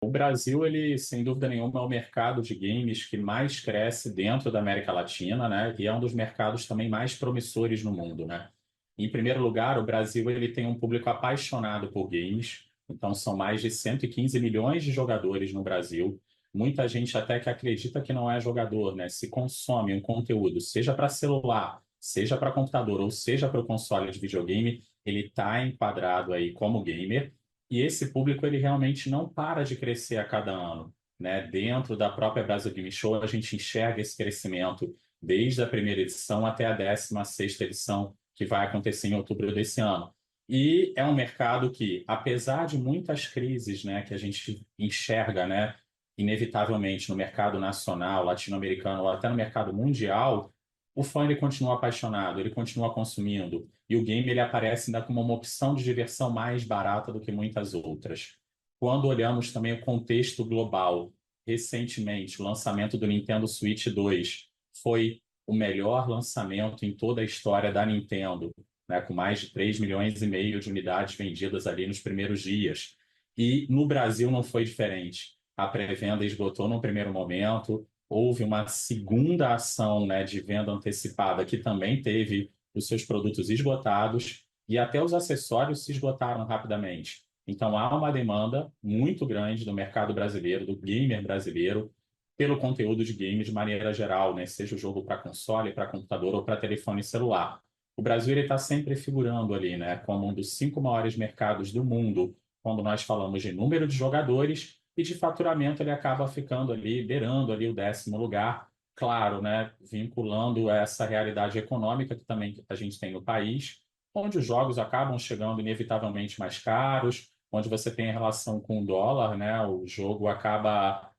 O Brasil, ele, sem dúvida nenhuma, é o mercado de games que mais cresce dentro da América Latina, né? E é um dos mercados também mais promissores no mundo, né? Em primeiro lugar, o Brasil, ele tem um público apaixonado por games. Então, são mais de 115 milhões de jogadores no Brasil. Muita gente até que acredita que não é jogador, né? Se consome um conteúdo, seja para celular, seja para computador, ou seja para o console de videogame, ele está enquadrado aí como gamer. E esse público ele realmente não para de crescer a cada ano, né? Dentro da própria Brasil Game Show, a gente enxerga esse crescimento desde a primeira edição até a 16ª edição, que vai acontecer em outubro desse ano. E é um mercado que, apesar de muitas crises, né, que a gente enxerga, né, inevitavelmente no mercado nacional, latino-americano ou até no mercado mundial, o fã ele continua apaixonado, ele continua consumindo. E o game ele aparece ainda como uma opção de diversão mais barata do que muitas outras. Quando olhamos também o contexto global, recentemente, o lançamento do Nintendo Switch 2 foi o melhor lançamento em toda a história da Nintendo, né, com mais de 3,5 milhões de unidades vendidas ali nos primeiros dias. E no Brasil não foi diferente. A pré-venda esgotou no primeiro momento, houve uma segunda ação, né, de venda antecipada que também teve os seus produtos esgotados e até os acessórios se esgotaram rapidamente. Então há uma demanda muito grande do mercado brasileiro, do gamer brasileiro, pelo conteúdo de game de maneira geral, né? Seja o jogo para console, para computador ou para telefone celular. O Brasil está sempre figurando ali, né, como um dos 5 maiores mercados do mundo, quando nós falamos de número de jogadores e de faturamento, ele acaba ficando ali, beirando ali o 10º lugar, claro, né, vinculando essa realidade econômica que também a gente tem no país, onde os jogos acabam chegando inevitavelmente mais caros, onde você tem a relação com o dólar, né, o jogo acaba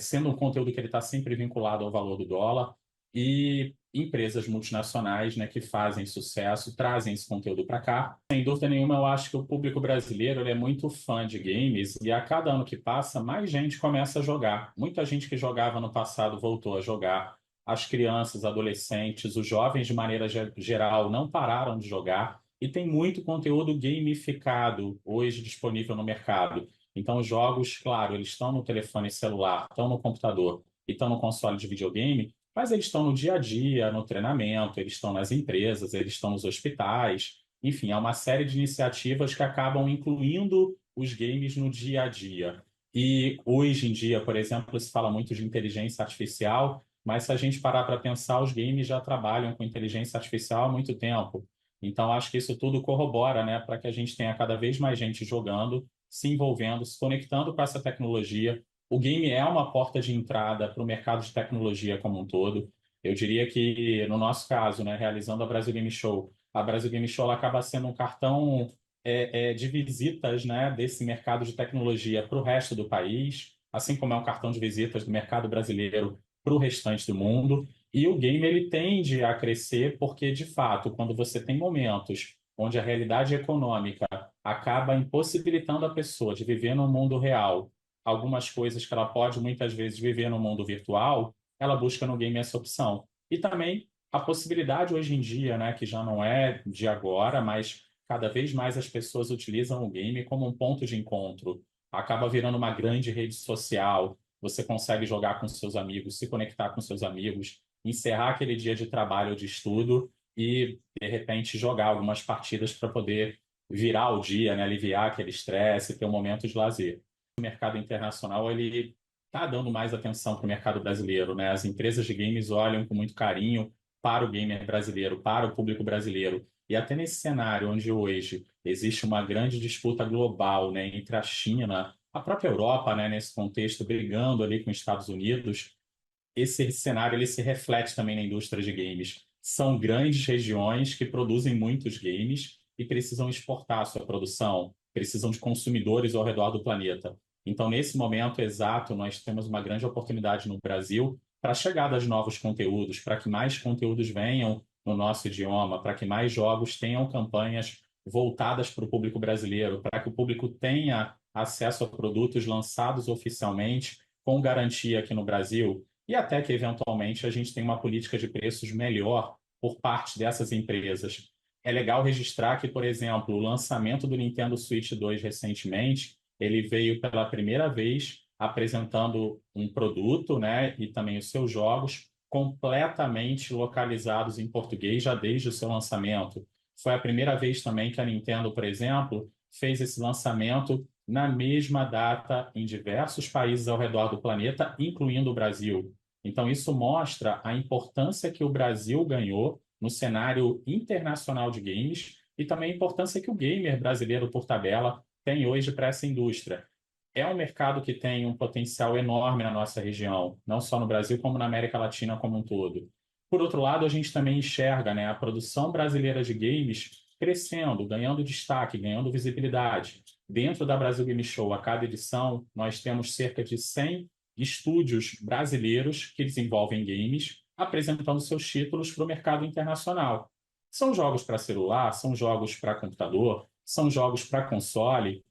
sendo um conteúdo que ele está sempre vinculado ao valor do dólar, e empresas multinacionais, né, que fazem sucesso, trazem esse conteúdo para cá. Sem dúvida nenhuma, eu acho que o público brasileiro ele é muito fã de games e a cada ano que passa, mais gente começa a jogar. Muita gente que jogava no passado voltou a jogar. As crianças, adolescentes, os jovens, de maneira geral, não pararam de jogar. E tem muito conteúdo gamificado hoje disponível no mercado. Então, os jogos, claro, eles estão no telefone celular, estão no computador e estão no console de videogame, mas eles estão no dia a dia, no treinamento, eles estão nas empresas, eles estão nos hospitais. Enfim, há uma série de iniciativas que acabam incluindo os games no dia a dia. E hoje em dia, por exemplo, se fala muito de inteligência artificial, mas se a gente parar para pensar, os games já trabalham com inteligência artificial há muito tempo. Então, acho que isso tudo corrobora, né, para que a gente tenha cada vez mais gente jogando, se envolvendo, se conectando com essa tecnologia. O game é uma porta de entrada para o mercado de tecnologia como um todo. Eu diria que, no nosso caso, né, realizando a Brasil Game Show ela acaba sendo um cartão de visitas, né, desse mercado de tecnologia para o resto do país, assim como é um cartão de visitas do mercado brasileiro para o restante do mundo. E o game ele tende a crescer porque, de fato, quando você tem momentos onde a realidade econômica acaba impossibilitando a pessoa de viver no mundo real algumas coisas que ela pode muitas vezes viver no mundo virtual, ela busca no game essa opção. E também a possibilidade hoje em dia, né, que já não é de agora, mas cada vez mais as pessoas utilizam o game como um ponto de encontro. Acaba virando uma grande rede social. Você consegue jogar com seus amigos, se conectar com seus amigos, encerrar aquele dia de trabalho ou de estudo e, de repente, jogar algumas partidas para poder virar o dia, né? Aliviar aquele estresse, ter um momento de lazer. O mercado internacional ele está dando mais atenção para o mercado brasileiro, né? As empresas de games olham com muito carinho para o gamer brasileiro, para o público brasileiro. E até nesse cenário onde hoje existe uma grande disputa global, né, entre a China, a própria Europa, né, nesse contexto, brigando ali com os Estados Unidos, esse cenário ele se reflete também na indústria de games. São grandes regiões que produzem muitos games e precisam exportar a sua produção, precisam de consumidores ao redor do planeta. Então, nesse momento exato, nós temos uma grande oportunidade no Brasil para a chegada de novos conteúdos, para que mais conteúdos venham no nosso idioma, para que mais jogos tenham campanhas voltadas para o público brasileiro, para que o público tenha acesso a produtos lançados oficialmente com garantia aqui no Brasil e até que, eventualmente, a gente tenha uma política de preços melhor por parte dessas empresas. É legal registrar que, por exemplo, o lançamento do Nintendo Switch 2 recentemente, ele veio pela primeira vez apresentando um produto, né, e também os seus jogos completamente localizados em português já desde o seu lançamento. Foi a primeira vez também que a Nintendo, por exemplo, fez esse lançamento na mesma data em diversos países ao redor do planeta, incluindo o Brasil. Então, isso mostra a importância que o Brasil ganhou no cenário internacional de games e também a importância que o gamer brasileiro, por tabela, tem hoje para essa indústria. É um mercado que tem um potencial enorme na nossa região, não só no Brasil, como na América Latina como um todo. Por outro lado, a gente também enxerga, né, a produção brasileira de games crescendo, ganhando destaque, ganhando visibilidade. Dentro da Brasil Game Show, a cada edição, nós temos cerca de 100 estúdios brasileiros que desenvolvem games, apresentando seus títulos para o mercado internacional. São jogos para celular, são jogos para computador, são jogos para console,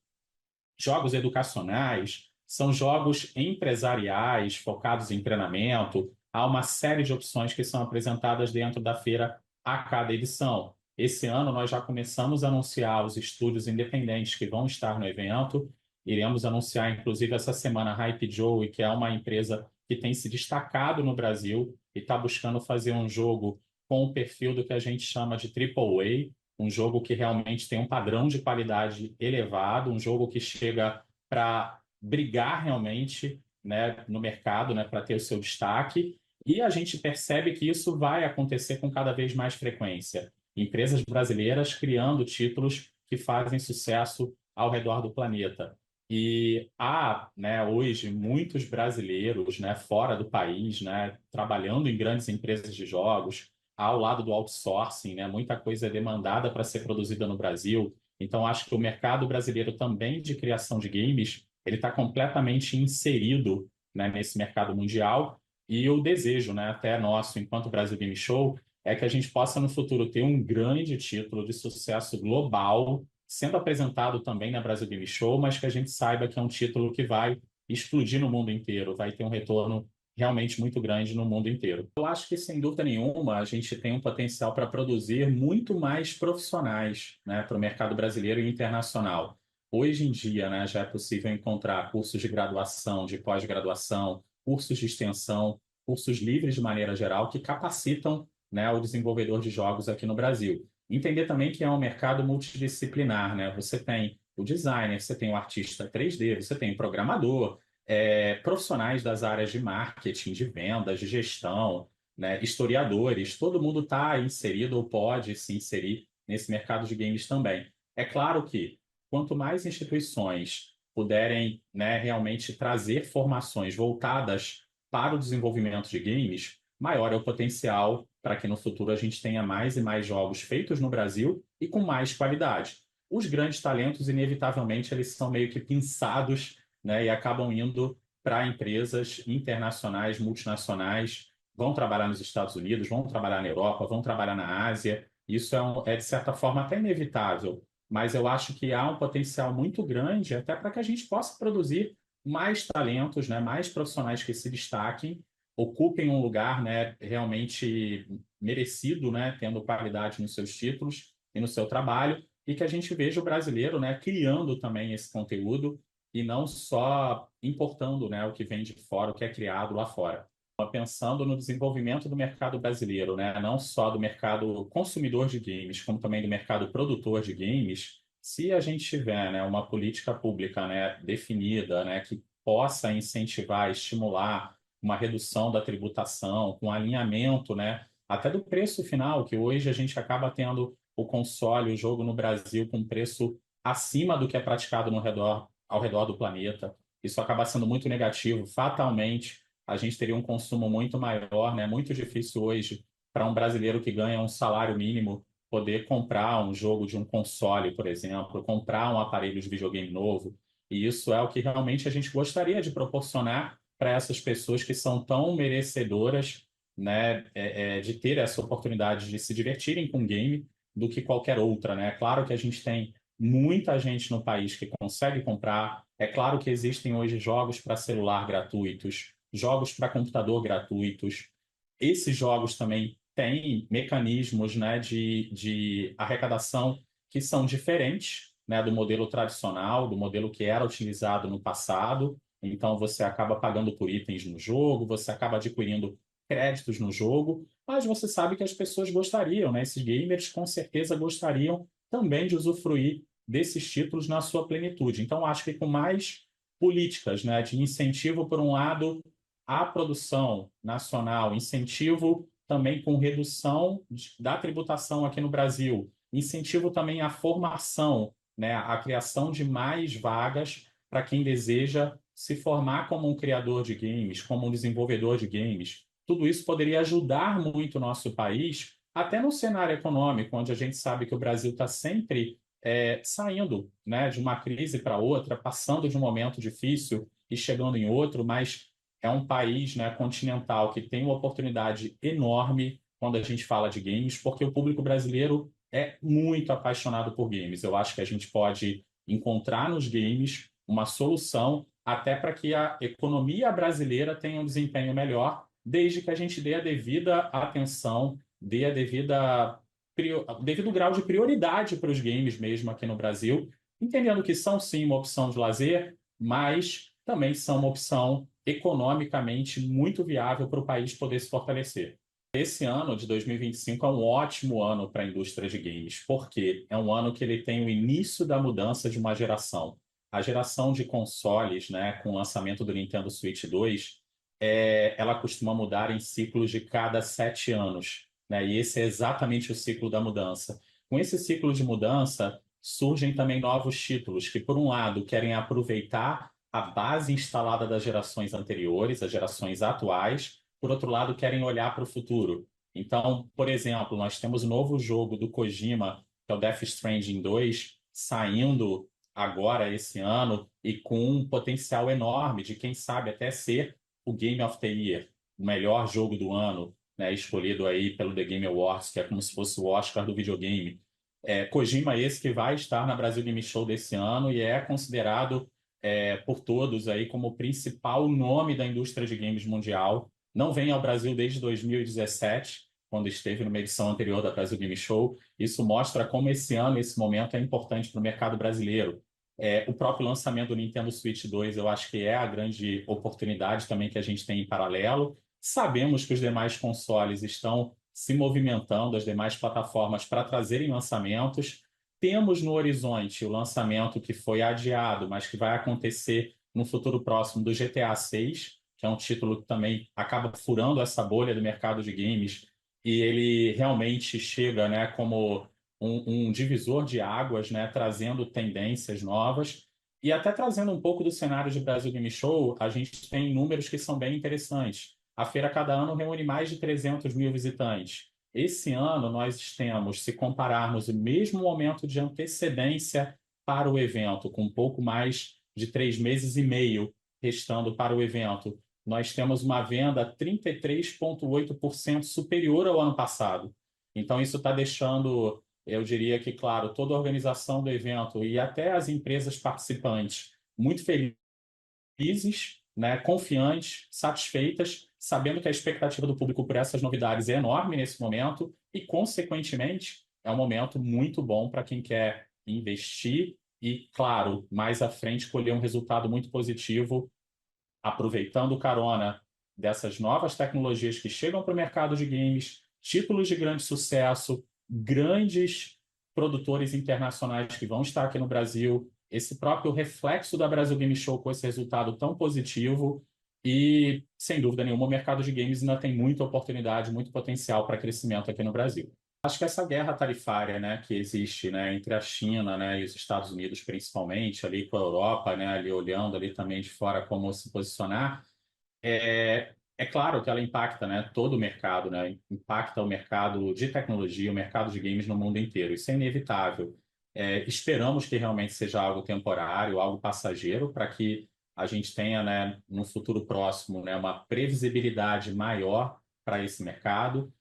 jogos educacionais, são jogos empresariais focados em treinamento. Há uma série de opções que são apresentadas dentro da feira a cada edição. Esse ano nós já começamos a anunciar os estúdios independentes que vão estar no evento. Iremos anunciar, inclusive, essa semana a Hype Joe, que é uma empresa que tem se destacado no Brasil e está buscando fazer um jogo com o perfil do que a gente chama de AAA, um jogo que realmente tem um padrão de qualidade elevado, um jogo que chega para brigar realmente, né, no mercado, né, para ter o seu destaque. E a gente percebe que isso vai acontecer com cada vez mais frequência. Empresas brasileiras criando títulos que fazem sucesso ao redor do planeta. E há, né, hoje muitos brasileiros, né, fora do país, né, trabalhando em grandes empresas de jogos, ao lado do outsourcing, né? Muita coisa é demandada para ser produzida no Brasil. Então, acho que o mercado brasileiro também de criação de games, ele está completamente inserido, né, nesse mercado mundial. E o desejo, né, até nosso, enquanto Brasil Game Show, é que a gente possa no futuro ter um grande título de sucesso global, sendo apresentado também na Brasil Game Show, mas que a gente saiba que é um título que vai explodir no mundo inteiro, vai ter um retorno realmente muito grande no mundo inteiro. Eu acho que, sem dúvida nenhuma, a gente tem um potencial para produzir muito mais profissionais, né, para o mercado brasileiro e internacional. Hoje em dia, né, já é possível encontrar cursos de graduação, de pós-graduação, cursos de extensão, cursos livres de maneira geral, que capacitam, né, o desenvolvedor de jogos aqui no Brasil. Entender também que é um mercado multidisciplinar, né? Você tem o designer, você tem o artista 3D, você tem o programador, profissionais das áreas de marketing, de vendas, de gestão, né, historiadores, todo mundo está inserido ou pode se inserir nesse mercado de games também. É claro que quanto mais instituições puderem, né, realmente trazer formações voltadas para o desenvolvimento de games, maior é o potencial para que no futuro a gente tenha mais e mais jogos feitos no Brasil e com mais qualidade. Os grandes talentos, inevitavelmente, eles são meio que pinçados, né, e acabam indo para empresas internacionais, multinacionais, vão trabalhar nos Estados Unidos, vão trabalhar na Europa, vão trabalhar na Ásia. Isso de certa forma, até inevitável, mas eu acho que há um potencial muito grande até para que a gente possa produzir mais talentos, né, mais profissionais que se destaquem, ocupem um lugar, né, realmente merecido, né, tendo qualidade nos seus títulos e no seu trabalho, e que a gente veja o brasileiro, né, criando também esse conteúdo e não só importando, né, o que vem de fora, o que é criado lá fora. Pensando no desenvolvimento do mercado brasileiro, né, não só do mercado consumidor de games, como também do mercado produtor de games, se a gente tiver, né, uma política pública, né, definida, né, que possa incentivar, estimular uma redução da tributação, com alinhamento, né, até do preço final, que hoje a gente acaba tendo o console, o jogo no Brasil com preço acima do que é praticado ao redor do planeta. Isso acaba sendo muito negativo. Fatalmente, a gente teria um consumo muito maior, né? Muito difícil hoje para um brasileiro que ganha um salário mínimo poder comprar um jogo de um console, por exemplo, comprar um aparelho de videogame novo. E isso é o que realmente a gente gostaria de proporcionar para essas pessoas que são tão merecedoras, né, de ter essa oportunidade de se divertirem com game do que qualquer outra, né? É claro que a gente tem muita gente no país que consegue comprar. É claro que existem hoje jogos para celular gratuitos, jogos para computador gratuitos. Esses jogos também têm mecanismos, né, de arrecadação que são diferentes, né, do modelo tradicional, do modelo que era utilizado no passado. Então, você acaba pagando por itens no jogo, você acaba adquirindo créditos no jogo, mas você sabe que as pessoas gostariam, né? Esses gamers com certeza gostariam também de usufruir desses títulos na sua plenitude. Então, acho que com mais políticas, né, de incentivo, por um lado, à produção nacional, incentivo também com redução da tributação aqui no Brasil, incentivo também à formação, né, à criação de mais vagas para quem deseja se formar como um criador de games, como um desenvolvedor de games. Tudo isso poderia ajudar muito o nosso país, até no cenário econômico, onde a gente sabe que o Brasil está sempre saindo, né, de uma crise para outra, passando de um momento difícil e chegando em outro, mas é um país, né, continental que tem uma oportunidade enorme quando a gente fala de games, porque o público brasileiro é muito apaixonado por games. Eu acho que a gente pode encontrar nos games uma solução até para que a economia brasileira tenha um desempenho melhor, desde que a gente dê a devida atenção, dê a devido grau de prioridade para os games mesmo aqui no Brasil, entendendo que são sim uma opção de lazer, mas também são uma opção economicamente muito viável para o país poder se fortalecer. Esse ano de 2025 é um ótimo ano para a indústria de games, porque é um ano que ele tem o início da mudança de uma geração. A geração de consoles, né, com o lançamento do Nintendo Switch 2, ela costuma mudar em ciclos de cada 7 anos, né? E esse é exatamente o ciclo da mudança. Com esse ciclo de mudança, surgem também novos títulos que, por um lado, querem aproveitar a base instalada das gerações anteriores, as gerações atuais, por outro lado, querem olhar para o futuro. Então, por exemplo, nós temos o novo jogo do Kojima, que é o Death Stranding 2, saindo agora esse ano e com um potencial enorme de, quem sabe, até ser o Game of the Year, o melhor jogo do ano, né, escolhido aí pelo The Game Awards, que é como se fosse o Oscar do videogame. Kojima esse que vai estar na Brasil Game Show desse ano e é considerado por todos aí como o principal nome da indústria de games mundial. Não vem ao Brasil desde 2017, quando esteve numa edição anterior da Brasil Game Show. Isso mostra como esse ano, esse momento é importante para o mercado brasileiro. O próprio lançamento do Nintendo Switch 2, eu acho que é a grande oportunidade também que a gente tem em paralelo. Sabemos que os demais consoles estão se movimentando, as demais plataformas, para trazerem lançamentos. Temos no horizonte o lançamento que foi adiado, mas que vai acontecer no futuro próximo do GTA 6, que é um título que também acaba furando essa bolha do mercado de games e ele realmente chega, né, como um divisor de águas, né, trazendo tendências novas e até trazendo um pouco do cenário de Brasil Game Show. A gente tem números que são bem interessantes. A feira cada ano reúne mais de 300 mil visitantes. Esse ano nós temos, se compararmos o mesmo momento de antecedência para o evento, com um pouco mais de 3 meses e meio restando para o evento, nós temos uma venda 33,8% superior ao ano passado. Então, isso está deixando, eu diria que, claro, toda a organização do evento e até as empresas participantes muito felizes, né, confiantes, satisfeitas, sabendo que a expectativa do público por essas novidades é enorme nesse momento e, consequentemente, é um momento muito bom para quem quer investir e, claro, mais à frente colher um resultado muito positivo aproveitando carona dessas novas tecnologias que chegam para o mercado de games, títulos de grande sucesso, grandes produtores internacionais que vão estar aqui no Brasil, esse próprio reflexo da Brasil Game Show com esse resultado tão positivo e, sem dúvida nenhuma, o mercado de games ainda tem muita oportunidade, muito potencial para crescimento aqui no Brasil. Acho que essa guerra tarifária, né, que existe, né, entre a China, né, e os Estados Unidos, principalmente, ali com a Europa, né, ali olhando ali também de fora como se posicionar, é claro que ela impacta, né, todo o mercado, né, impacta o mercado de tecnologia, o mercado de games no mundo inteiro. Isso é inevitável. Esperamos que realmente seja algo temporário, algo passageiro, para que a gente tenha, né, no futuro próximo, né, uma previsibilidade maior para esse mercado.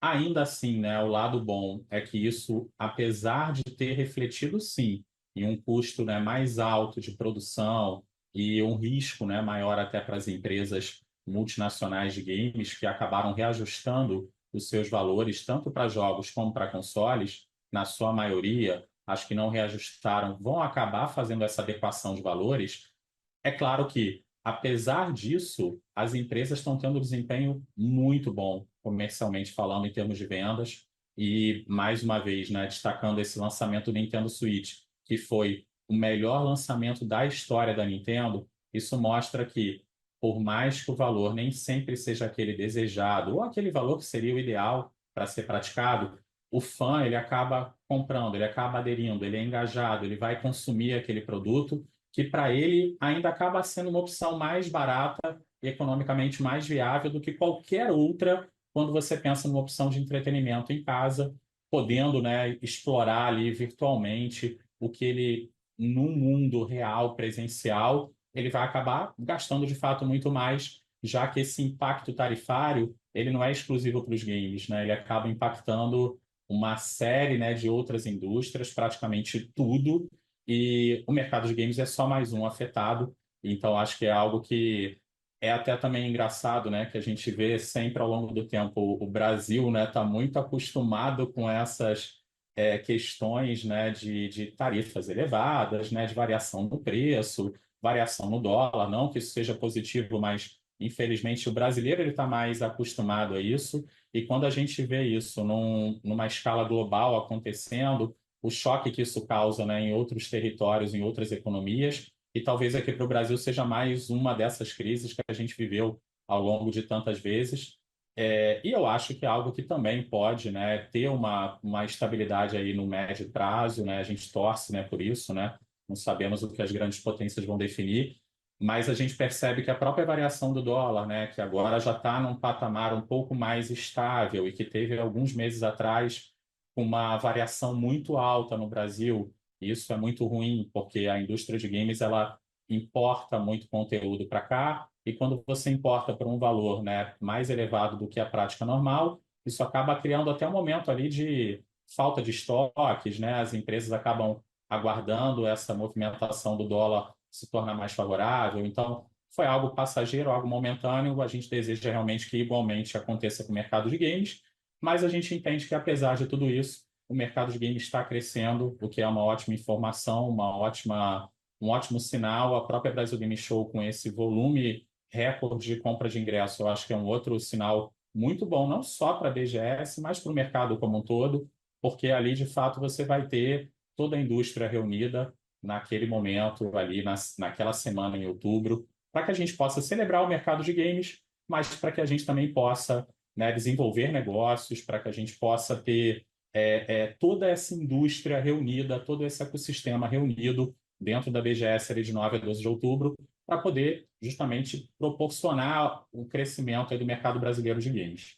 Ainda assim, né, o lado bom é que isso, apesar de ter refletido, sim, em um custo, né, mais alto de produção e um risco, né, maior até para as empresas multinacionais de games que acabaram reajustando os seus valores, tanto para jogos como para consoles, na sua maioria, as que não reajustaram vão acabar fazendo essa adequação de valores. É claro que, apesar disso, as empresas estão tendo um desempenho muito bom, comercialmente falando, em termos de vendas. E, mais uma vez, né, destacando esse lançamento do Nintendo Switch, que foi o melhor lançamento da história da Nintendo, isso mostra que, por mais que o valor nem sempre seja aquele desejado, ou aquele valor que seria o ideal para ser praticado, o fã ele acaba comprando, ele acaba aderindo, ele é engajado, ele vai consumir aquele produto que para ele ainda acaba sendo uma opção mais barata e economicamente mais viável do que qualquer outra quando você pensa numa opção de entretenimento em casa, podendo, né, explorar ali virtualmente o que ele, no mundo real, presencial, ele vai acabar gastando de fato muito mais, já que esse impacto tarifário ele não é exclusivo para os games, né? Ele acaba impactando uma série, né, de outras indústrias, praticamente tudo, e o mercado de games é só mais um afetado. Então, acho que é algo que é até também engraçado, né? Que a gente vê sempre ao longo do tempo o Brasil, né? Está muito acostumado com essas questões, né? De tarifas elevadas, né? De variação no preço, variação no dólar. Não que isso seja positivo, mas infelizmente o brasileiro ele está mais acostumado a isso. E quando a gente vê isso numa escala global acontecendo, o choque que isso causa, né, em outros territórios, em outras economias, e talvez aqui para o Brasil seja mais uma dessas crises que a gente viveu ao longo de tantas vezes. E eu acho que é algo que também pode, né, ter uma estabilidade aí no médio prazo, né? A gente torce, né, por isso, né? Não sabemos o que as grandes potências vão definir, mas a gente percebe que a própria variação do dólar, né, que agora já está num patamar um pouco mais estável e que teve alguns meses atrás uma variação muito alta no Brasil. Isso é muito ruim, porque a indústria de games ela importa muito conteúdo para cá, e quando você importa por um valor, né, mais elevado do que a prática normal, isso acaba criando até um momento ali de falta de estoques, né? As empresas acabam aguardando essa movimentação do dólar se tornar mais favorável. Então, foi algo passageiro, algo momentâneo. A gente deseja realmente que igualmente aconteça com o mercado de games, mas a gente entende que, apesar de tudo isso, o mercado de games está crescendo, o que é uma ótima informação, um ótimo sinal. A própria Brasil Game Show, com esse volume recorde de compra de ingresso, eu acho que é um outro sinal muito bom, não só para a BGS, mas para o mercado como um todo, porque ali, de fato, você vai ter toda a indústria reunida naquele momento, ali naquela semana em outubro, para que a gente possa celebrar o mercado de games, mas para que a gente também possa, né, desenvolver negócios, para que a gente possa ter toda essa indústria reunida, todo esse ecossistema reunido dentro da BGS ali de 9 a 12 de outubro, para poder justamente proporcionar o crescimento aí do mercado brasileiro de games.